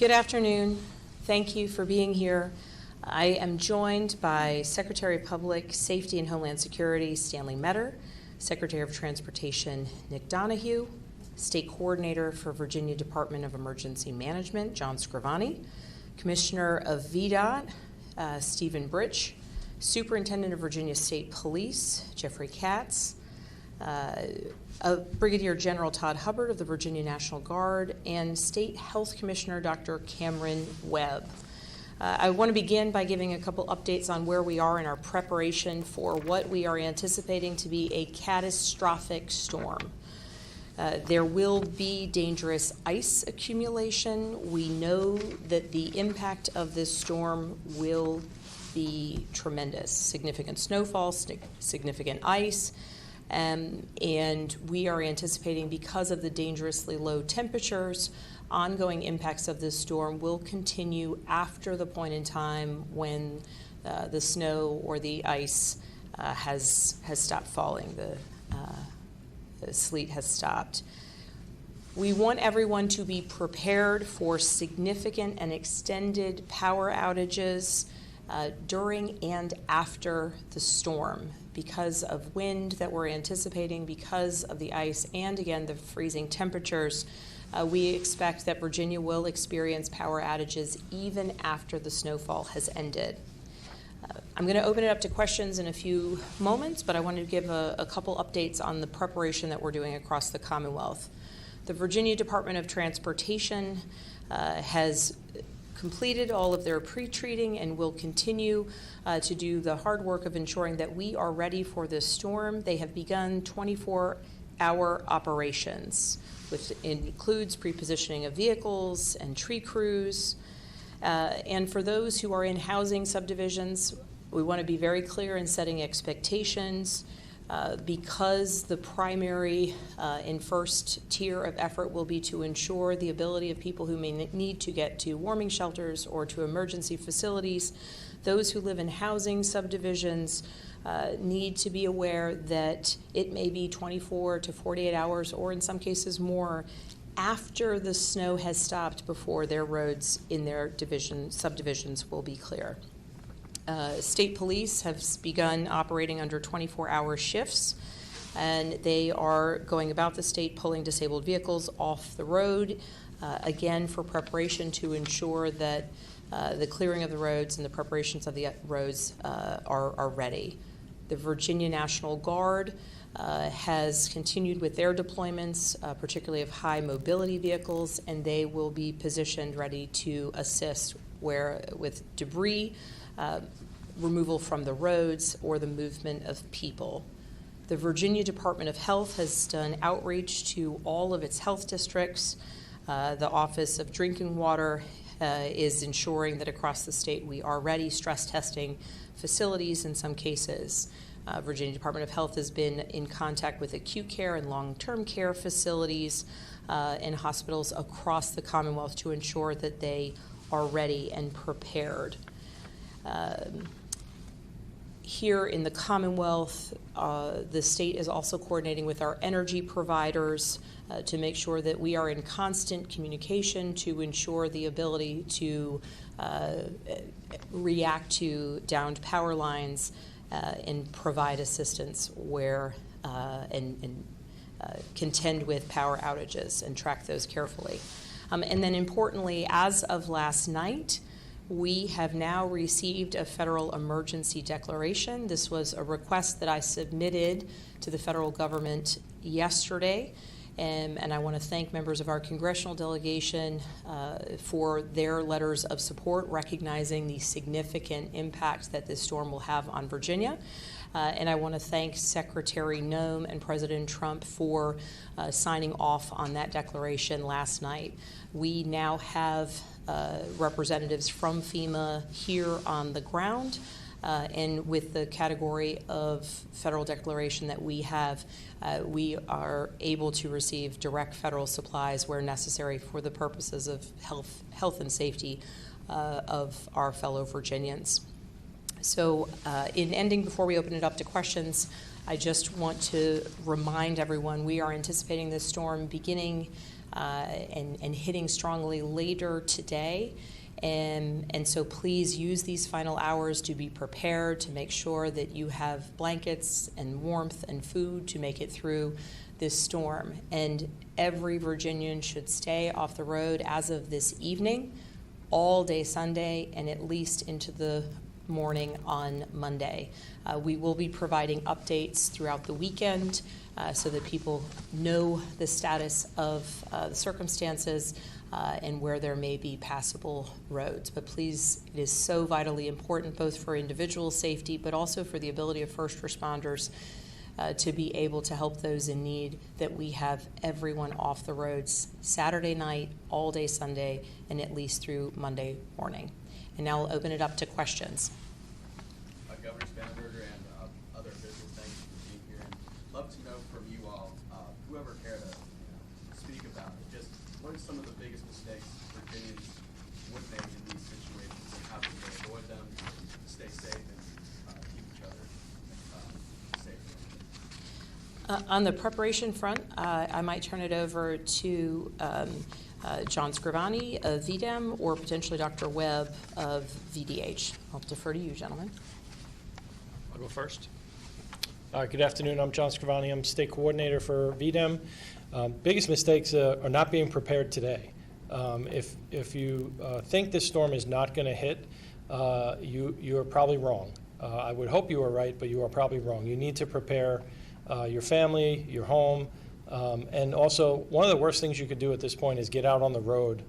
Good afternoon. Thank you for being here. I am joined by Secretary of Public Safety and Homeland Security Stanley Metter, Secretary of Transportation Nick Donahue, State Coordinator for Virginia Department of Emergency Management John Scrivani, Commissioner of VDOT Stephen Britch, Superintendent of Virginia State Police Jeffrey Katz, Brigadier General Todd Hubbard of the Virginia National Guard, and State Health Commissioner Dr. Cameron Webb. I want to begin by giving a couple updates on where we are in our preparation for what we are anticipating to be a catastrophic storm. There will be dangerous ice accumulation. We know that the impact of this storm will be tremendous. Significant snowfall, significant ice, and we are anticipating, because of the dangerously low temperatures, ongoing impacts of this storm will continue after the point in time when the snow or the ice has stopped falling. The sleet has stopped. We want everyone to be prepared for significant and extended power outages during and after the storm because of wind that we're anticipating, because of the ice, and again, the freezing temperatures. We expect that Virginia will experience power outages even after the snowfall has ended. I'm going to open it up to questions in a few moments, but I wanted to give a couple updates on the preparation that we're doing across the Commonwealth. The Virginia Department of Transportation has completed all of their pre-treating and will continue to do the hard work of ensuring that we are ready for this storm. They have begun 24-hour operations, which includes pre-positioning of vehicles and tree crews. And for those who are in housing subdivisions, we want to be very clear in setting expectations because the primary and first tier of effort will be to ensure the ability of people who may need to get to warming shelters or to emergency facilities. Those who live in housing subdivisions need to be aware that it may be 24 to 48 hours, or in some cases more, after the snow has stopped before their roads in their subdivisions will be clear. State police have begun operating under 24-hour shifts, and they are going about the state pulling disabled vehicles off the road, again for preparation to ensure that the clearing of the roads and the preparations of the roads are ready. The Virginia National Guard has continued with their deployments, particularly of high mobility vehicles, and they will be positioned ready to assist with debris removal from the roads or the movement of people. The Virginia Department of Health has done outreach to all of its health districts. The Office of Drinking Water is ensuring that across the state we are ready, stress testing facilities in some cases. Virginia Department of Health has been in contact with acute care and long-term care facilities and hospitals across the Commonwealth to ensure that they are ready and prepared. Here in the Commonwealth, the state is also coordinating with our energy providers to make sure that we are in constant communication to ensure the ability to react to downed power lines and provide assistance where and contend with power outages and track those carefully. And then importantly, as of last night, we have now received a federal emergency declaration. This was a request that I submitted to the federal government yesterday, and I want to thank members of our congressional delegation for their letters of support, recognizing the significant impact that this storm will have on Virginia. And I want to thank Secretary Noem and President Trump for signing off on that declaration last night. We now have representatives from FEMA here on the ground, and with the category of federal declaration that we have, we are able to receive direct federal supplies where necessary for the purposes of health and safety of our fellow Virginians. So in ending, before we open it up to questions, I just want to remind everyone we are anticipating this storm beginning and hitting strongly later today. And so please use these final hours to be prepared, to make sure that you have blankets and warmth and food to make it through this storm. And every Virginian should stay off the road as of this evening, all day Sunday, and at least into the morning on Monday. We will be providing updates throughout the weekend so that people know the status of the circumstances and where there may be passable roads. But please, it is so vitally important, both for individual safety, but also for the ability of first responders to be able to help those in need, that we have everyone off the roads Saturday night, all day Sunday, and at least through Monday morning. And now I'll open it up to questions. Governor Spanberger and other officials, thank you for being here. And love to know from you all, whoever care to speak about it, just what are some of the biggest mistakes Virginians would make in these situations, and how can they avoid them, stay safe, and keep each other safe? On the preparation front, I might turn it over to John Scrivani of VDEM or potentially Dr. Webb of VDH. I'll defer to you, gentlemen. I'll go first. Good afternoon. I'm John Scrivani. I'm state coordinator for VDEM. Biggest mistakes are not being prepared today. If you think this storm is not going to hit, you are probably wrong. I would hope you are right, but you are probably wrong. You need to prepare your family, your home, and also one of the worst things you could do at this point is get out on the road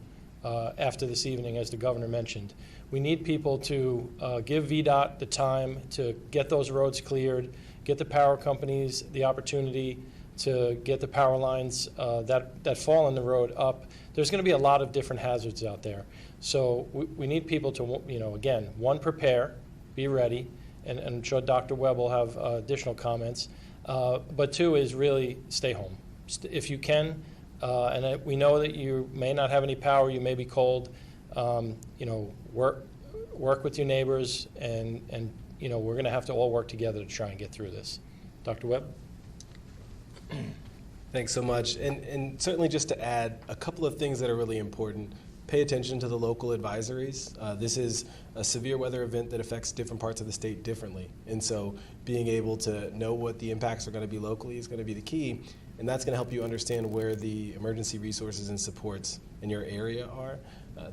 after this evening, as the governor mentioned. We need people to give VDOT the time to get those roads cleared, get the power companies the opportunity to get the power lines that fall in the road up. There's going to be a lot of different hazards out there. So we need people to, again, one, prepare, be ready, and I'm sure Dr. Webb will have additional comments. But two is really stay home. If you can, and we know that you may not have any power, you may be cold, work with your neighbors, and we're going to have to all work together to try and get through this. Dr. Webb? Thanks so much. And certainly just to add a couple of things that are really important. Pay attention to the local advisories. This is a severe weather event that affects different parts of the state differently. And so being able to know what the impacts are going to be locally is going to be the key. And that's going to help you understand where the emergency resources and supports in your area are.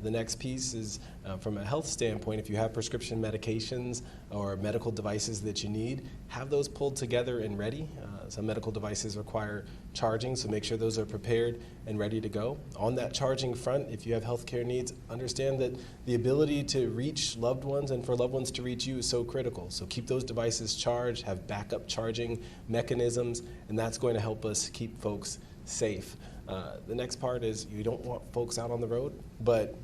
The next piece is from a health standpoint, if you have prescription medications or medical devices that you need, have those pulled together and ready. Some medical devices require charging, so make sure those are prepared and ready to go. On that charging front, if you have healthcare needs, understand that the ability to reach loved ones and for loved ones to reach you is so critical. So keep those devices charged, have backup charging mechanisms, and that's going to help us keep folks safe. The next part is you don't want folks out on the road, but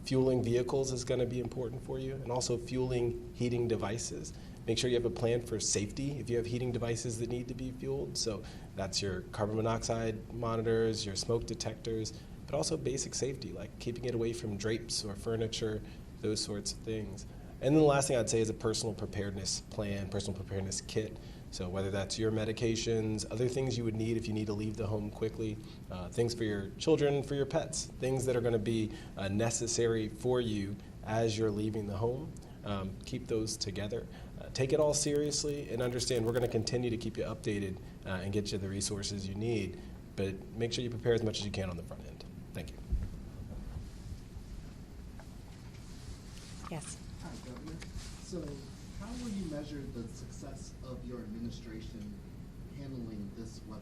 fueling vehicles is going to be important for you, and also fueling heating devices. Make sure you have a plan for safety if you have heating devices that need to be fueled. So that's your carbon monoxide monitors, your smoke detectors, but also basic safety, like keeping it away from drapes or furniture, those sorts of things. And then the last thing I'd say is a personal preparedness plan, personal preparedness kit. So whether that's your medications, other things you would need if you need to leave the home quickly, things for your children, for your pets, things that are going to be necessary for you as you're leaving the home. Keep those together. Take it all seriously and understand we're going to continue to keep you updated and get you the resources you need, but make sure you prepare as much as you can on the front end. Thank you. Yes. Hi, Governor. So how will you measure the success of your administration handling this weather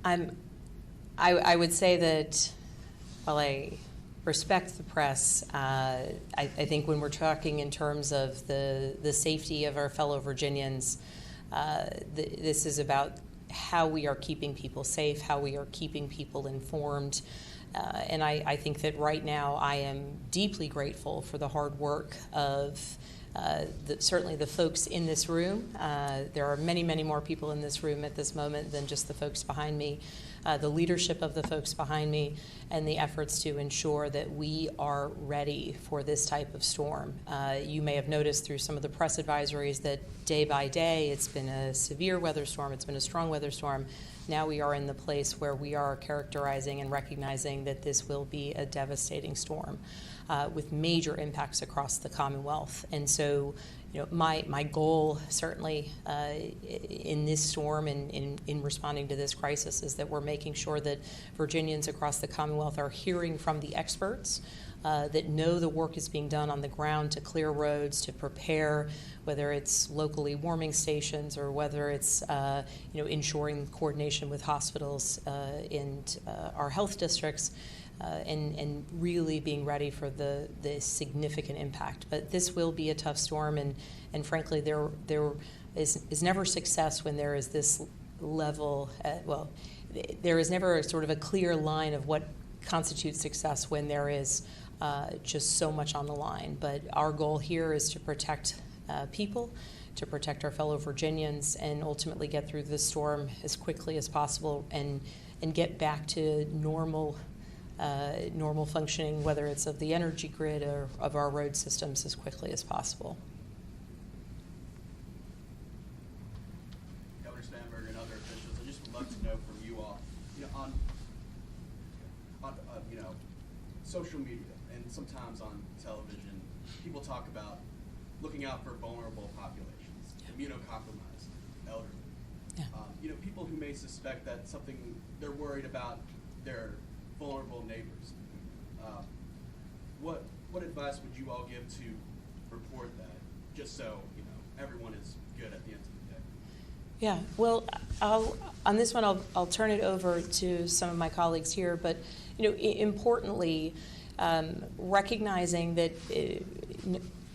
event? I would say that while I respect the press, I think when we're talking in terms of the safety of our fellow Virginians, this is about how we are keeping people safe, how we are keeping people informed. And I think that right now I am deeply grateful for the hard work of certainly the folks in this room. There are many, many more people in this room at this moment than just the folks behind me. The leadership of the folks behind me, and the efforts to ensure that we are ready for this type of storm. You may have noticed through some of the press advisories that day by day it's been a severe weather storm, it's been a strong weather storm. Now we are in the place where we are characterizing and recognizing that this will be a devastating storm with major impacts across the Commonwealth. And so, my goal certainly in this storm and in responding to this crisis is that we're making sure that Virginians across the Commonwealth are hearing from the experts that know the work is being done on the ground to clear roads, to prepare, whether it's locally warming stations or whether it's ensuring coordination with hospitals and our health districts. And really being ready for the significant impact. But this will be a tough storm, and frankly, there is never success when there is this level, there is never a sort of a clear line of what constitutes success when there is just so much on the line. But our goal here is to protect people, to protect our fellow Virginians, and ultimately get through this storm as quickly as possible and get back to normal functioning, whether it's of the energy grid or of our road systems, as quickly as possible. Governor Spanberger and other officials, I just would love to know from you all, on social media and sometimes on television, people talk about looking out for vulnerable populations, immunocompromised, elderly. Yeah. People who may suspect that something they're worried about their vulnerable neighbors. What advice would you all give to report that, just so everyone is good at the end of the day? Yeah, well, on this one, I'll turn it over to some of my colleagues here, but importantly, recognizing that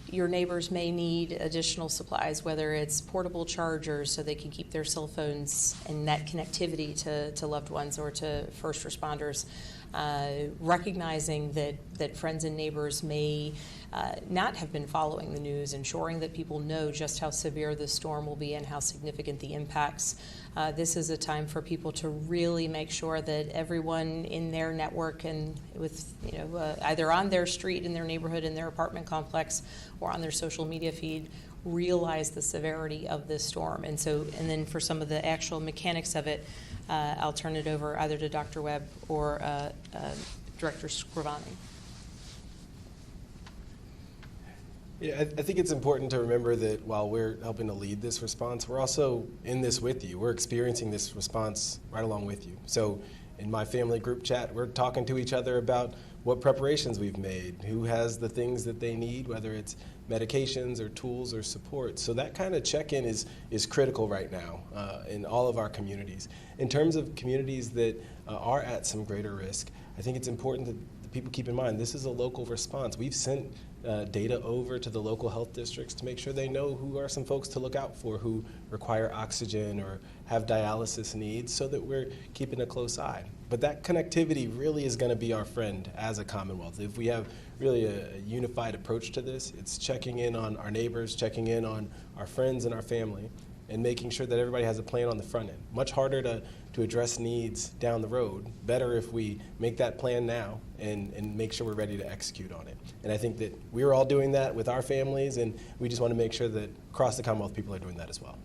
your neighbors may need additional supplies, whether it's portable chargers so they can keep their cell phones and net connectivity to loved ones or to first responders. Recognizing that friends and neighbors may not have been following the news, ensuring that people know just how severe this storm will be and how significant the impacts. This is a time for people to really make sure that everyone in their network and with either on their street, in their neighborhood, in their apartment complex, or on their social media feed realize the severity of this storm. And then for some of the actual mechanics of it, I'll turn it over either to Dr. Webb or Director Scrivani. Yeah, I think it's important to remember that while we're helping to lead this response, we're also in this with you. We're experiencing this response right along with you. So in my family group chat, we're talking to each other about what preparations we've made, who has the things that they need, whether it's medications or tools or support. So that kind of check-in is critical right now in all of our communities. In terms of communities that are at some greater risk, I think it's important that people keep in mind this is a local response. We've sent data over to the local health districts to make sure they know who are some folks to look out for who require oxygen or have dialysis needs, so that we're keeping a close eye. But that connectivity really is going to be our friend as a Commonwealth. If we have really a unified approach to this, it's checking in on our neighbors, checking in on our friends and our family, and making sure that everybody has a plan on the front end. Much harder to address needs down the road. Better if we make that plan now and make sure we're ready to execute on it. And I think that we're all doing that with our families, and we just want to make sure that across the Commonwealth people are doing that as well.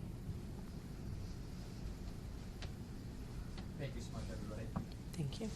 Thank you so much, everybody. Thank you.